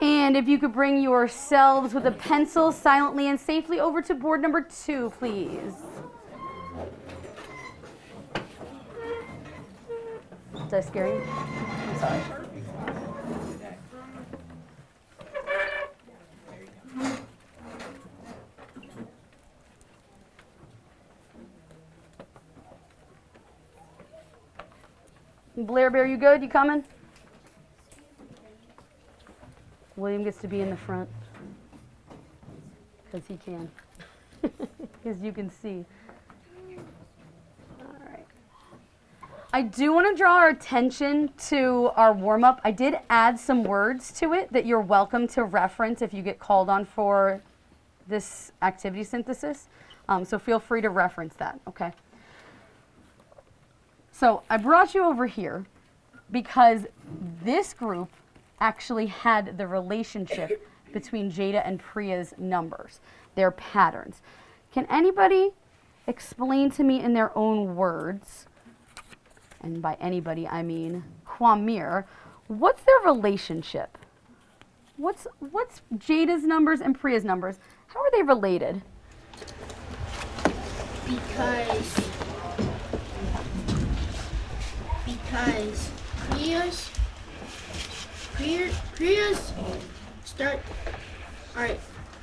And if you could bring yourselves with a pencil silently and safely over to board number 2, please. Did I scare you? I'm sorry. Blair Bear, you good? You coming? William gets to be in the front because he can, because you can see. All right. I do want to draw our attention to our warm-up. I did add some words to it that you're welcome to reference if you get called on for this activity synthesis. So feel free to reference that, okay? So I brought you over here because this group actually had the relationship between Jada and Priya's numbers, their patterns. Can anybody explain to me in their own words, and by anybody I mean Kwamir, what's their relationship? What's Jada's numbers and Priya's numbers? How are they related? Because Priya's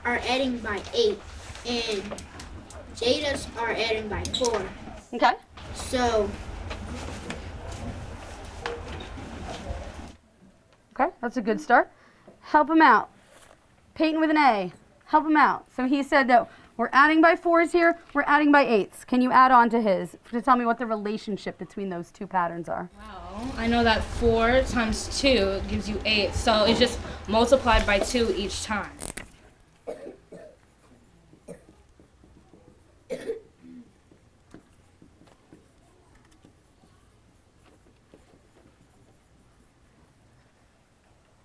are adding by 8 and Jada's are adding by 4. Okay. So okay, that's a good start. Help him out. Peyton with an A. Help him out. So he said that we're adding by 4s here, we're adding by 8s. Can you add on to his to tell me what the relationship between those two patterns are? Well, I know that 4 times 2 gives you 8, so it's just multiplied by 2 each time.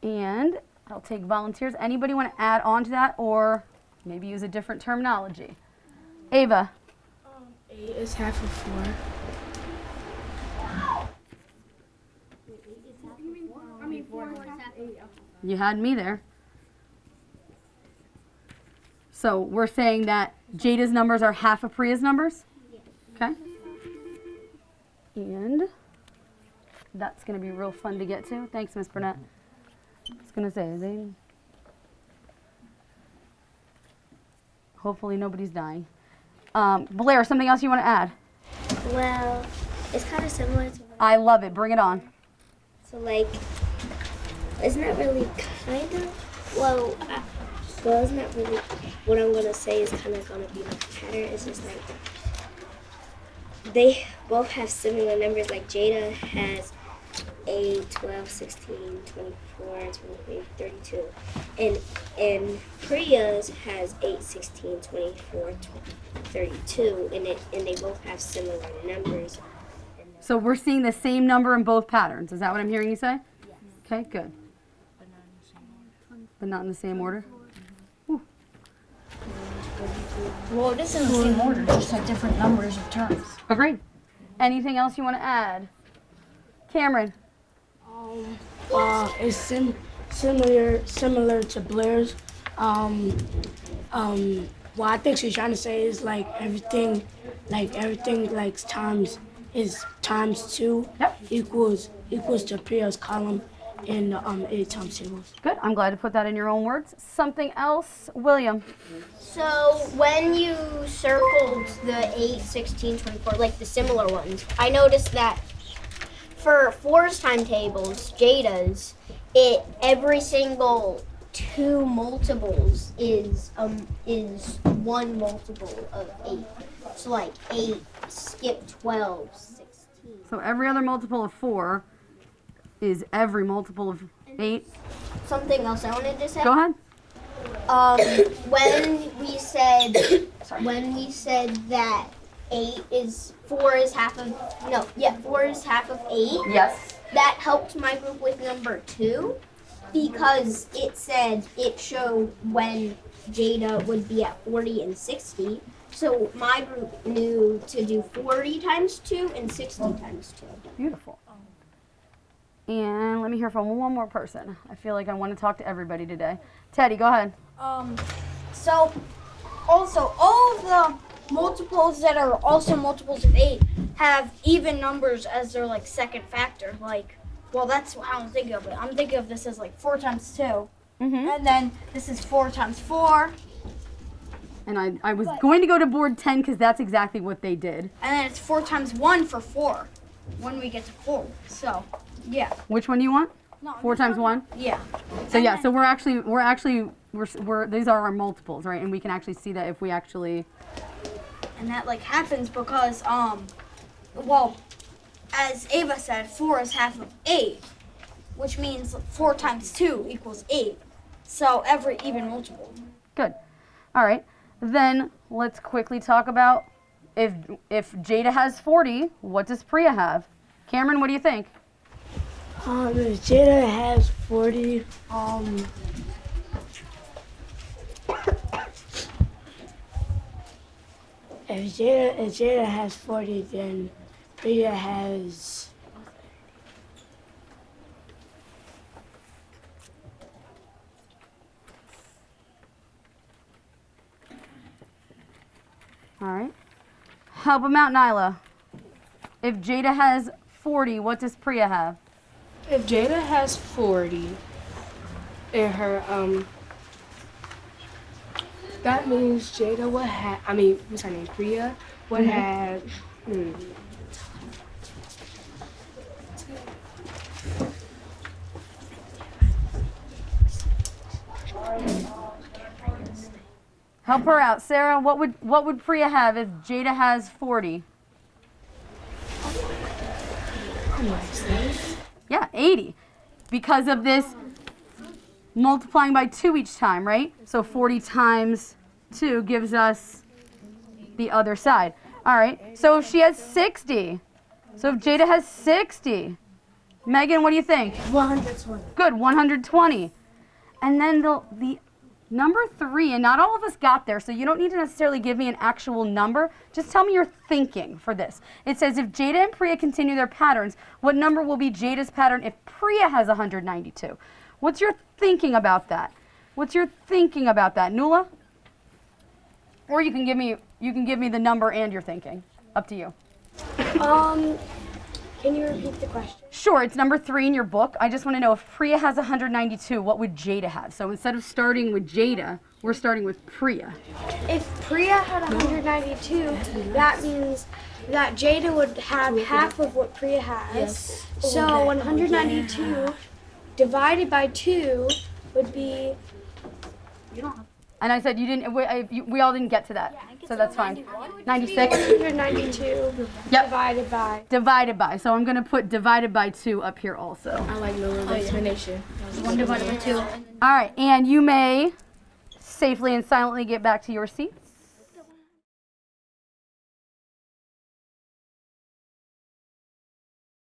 And I'll take volunteers. Anybody want to add on to that or maybe use a different terminology? Ava. 8 is half of 4. I mean 4 is half of 8. You had me there. So we're saying that Jada's numbers are half of Priya's numbers? Okay. And that's going to be real fun to get to. Thanks, Miss Burnett. I was going to say, hopefully nobody's dying. Blair, something else you want to add? Well, it's kind of similar to... I love it. Bring it on. So, like, it's not really kind of... Well, it's not really... What I'm going to say is kind of going to be like a pattern. It's just like... They both have similar numbers. Like, Jada has 8, 12, 16, 24, 23, 32. And Priya's has 8, 16, 24, 32. And they both have similar numbers. So we're seeing the same number in both patterns. Is that what I'm hearing you say? Yes. Okay, good. But not in the same order? Ooh. Well, it is in the same order, just like different numbers of terms. Agreed. Anything else you want to add? Cameron. It's similar to Blair's. What I think she's trying to say is everything times is times 2 Yep. equals to Priya's column in the 8 times tables. Good. I'm glad to put that in your own words. Something else, William. So when you circled the 8, 16, 24, like the similar ones, I noticed that for 4's timetables, Jada's, every single 2 multiples is 1 multiple of 8. So like 8, skip 12, 16. So every other multiple of 4 is every multiple of 8. Something else I wanted to say. Go ahead. When we said that 4 is half of 8. Yes. That helped my group with number 2 because it showed when Jada would be at 40 and 60. So my group knew to do 40 times 2 and 60 times 2. Beautiful. And let me hear from one more person. I feel like I want to talk to everybody today. Teddy, go ahead. So, also, all of the multiples that are also multiples of 8 have even numbers as their, like, second factor. Like, well, that's how I'm thinking of it. I'm thinking of this as, like, 4 times 2. Mm-hmm. And then this is 4 times 4. And I was going to go to board 10 because that's exactly what they did. And then it's 4 times 1 for 4 when we get to 4. So, yeah. Which one do you want? No, 4 times 1? Yeah. So yeah, so we're these are our multiples, right? And we can actually see that if we actually, And that, like, happens because, well, as Ava said, 4 is half of 8, which means 4 times 2 equals 8. So every even multiple. good. All right, then let's quickly talk about if Jada has 40, what does Priya have? Cameron, what do you think? If Jada has 40, if Jada has 40, then Priya has. All right. Help him out, Nyla. If Jada has 40, what does Priya have? If Jada has 40 in her, that means Jada would have, what's her name? Priya would have, Help her out, Sarah. What would Priya have if Jada has 40? Yeah, 80. Because of this multiplying by 2 each time, right? So 40 times 2 gives us the other side. All right, so if she has 60, so if Jada has 60, Megan, what do you think? 120. Good, 120. And then the number 3, and not all of us got there, so you don't need to necessarily give me an actual number. Just tell me your thinking for this. It says if Jada and Priya continue their patterns, what number will be Jada's pattern if Priya has 192? What's your thinking about that? What's your thinking about that, Nula? Or you can give me the number and your thinking. Up to you. Can you repeat the question? Sure, it's number 3 in your book. I just want to know if Priya has 192, what would Jada have? So instead of starting with Jada, we're starting with Priya. If Priya had 192, that means that Jada would have half of what Priya has. Yes. So 192 divided by 2 would be. And I said you didn't. We all didn't get to that, so that's fine. 96. 192 divided by. Divided by. So I'm gonna put divided by 2 up here also. I like Lila's explanation. 1 divided by 2. All right, and you may safely and silently get back to your seats.